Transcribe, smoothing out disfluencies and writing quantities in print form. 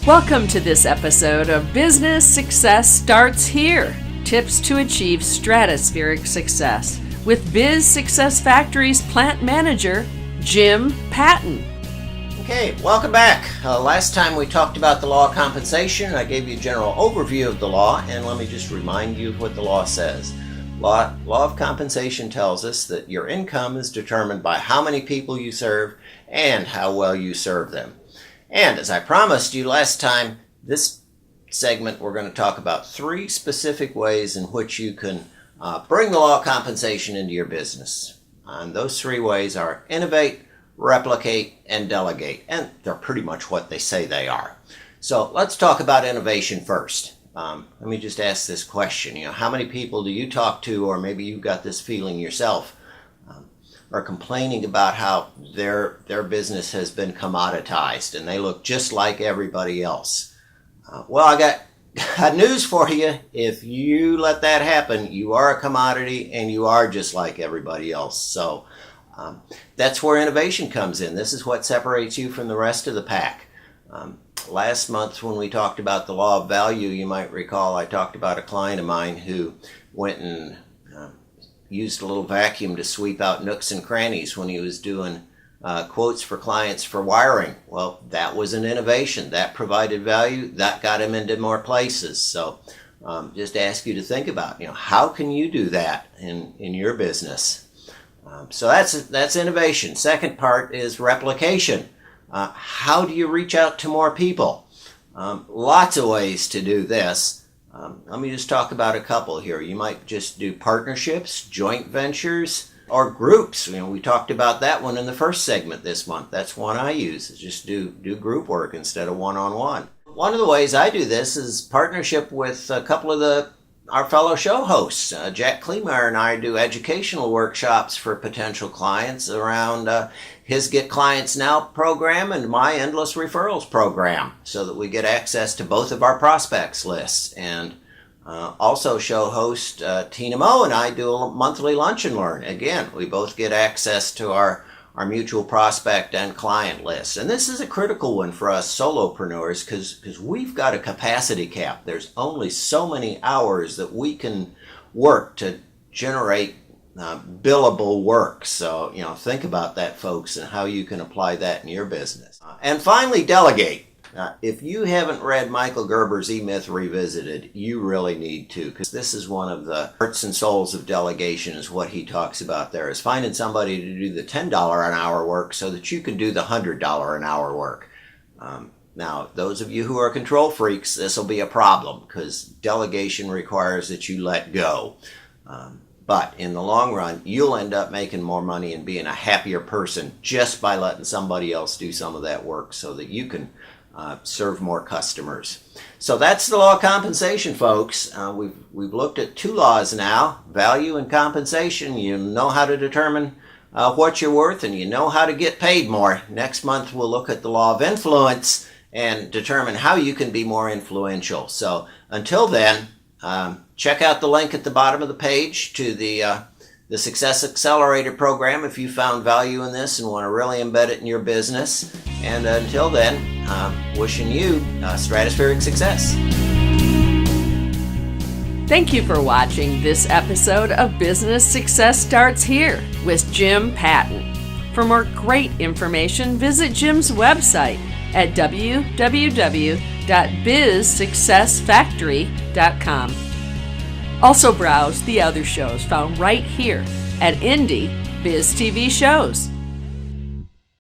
Welcome to this episode of Business Success Starts Here. Tips to achieve stratospheric success with Biz Success Factory's plant manager, Jim Patton. Okay, welcome back. Last time we talked about the law of compensation. I gave you a general overview of the law, and let me just remind you of what the law says. Law of compensation tells us that your income is determined by how many people you serve and how well you serve them. And as I promised you last time, this segment we're going to talk about 3 specific ways in which you can bring the law of compensation into your business. And those 3 ways are innovate, replicate, and delegate. And they're pretty much what they say they are. So let's talk about innovation first. Let me just ask this question. How many people do you talk to, or maybe you got this feeling yourself, are complaining about how their business has been commoditized and they look just like everybody else? Well, I got news for you. If you let that happen, you are a commodity and you are just like everybody else. So that's where innovation comes in. This is what separates you from the rest of the pack. Last month when we talked about the law of value, you might recall I talked about a client of mine who went and used a little vacuum to sweep out nooks and crannies when he was doing quotes for clients for wiring. Well, that was an innovation. That provided value. That got him into more places. So just ask you to think about, how can you do that in your business? So that's innovation. Second part is replication. How do you reach out to more people? Lots of ways to do this. Let me just talk about a couple here. You might just do partnerships, joint ventures, or groups. We talked about that one in the first segment this month. That's one I use, is just do group work instead of one-on-one. One of the ways I do this is partnership with a couple of our fellow show hosts. Jack Kleemeyer and I do educational workshops for potential clients around his Get Clients Now program and my Endless Referrals program, so that we get access to both of our prospects lists. And also show host Tina Moe and I do a monthly lunch and learn. Again, we both get access to our mutual prospect and client list. And this is a critical one for us solopreneurs because we've got a capacity cap. There's only so many hours that we can work to generate billable work. So, think about that, folks, and how you can apply that in your business. And finally, delegate. If you haven't read Michael Gerber's E-Myth Revisited, you really need to, because this is one of the hearts and souls of delegation, is what he talks about there, is finding somebody to do the $10 an hour work so that you can do the $100 an hour work. Now, those of you who are control freaks, this will be a problem, because delegation requires that you let go. But in the long run, you'll end up making more money and being a happier person just by letting somebody else do some of that work so that you can serve more customers. So that's the law of compensation, folks. We've looked at 2 laws now, value and compensation. You know how to determine what you're worth, and you know how to get paid more. Next month we'll look at the law of influence and determine how you can be more influential. So until then, check out the link at the bottom of the page to the Success Accelerator program if you found value in this and want to really embed it in your business. And until then, wishing you stratospheric success. Thank you for watching this episode of Business Success Starts Here with Jim Patton. For more great information, visit Jim's website at www.bizsuccessfactory.com. Also browse the other shows found right here at Indie Biz TV Shows.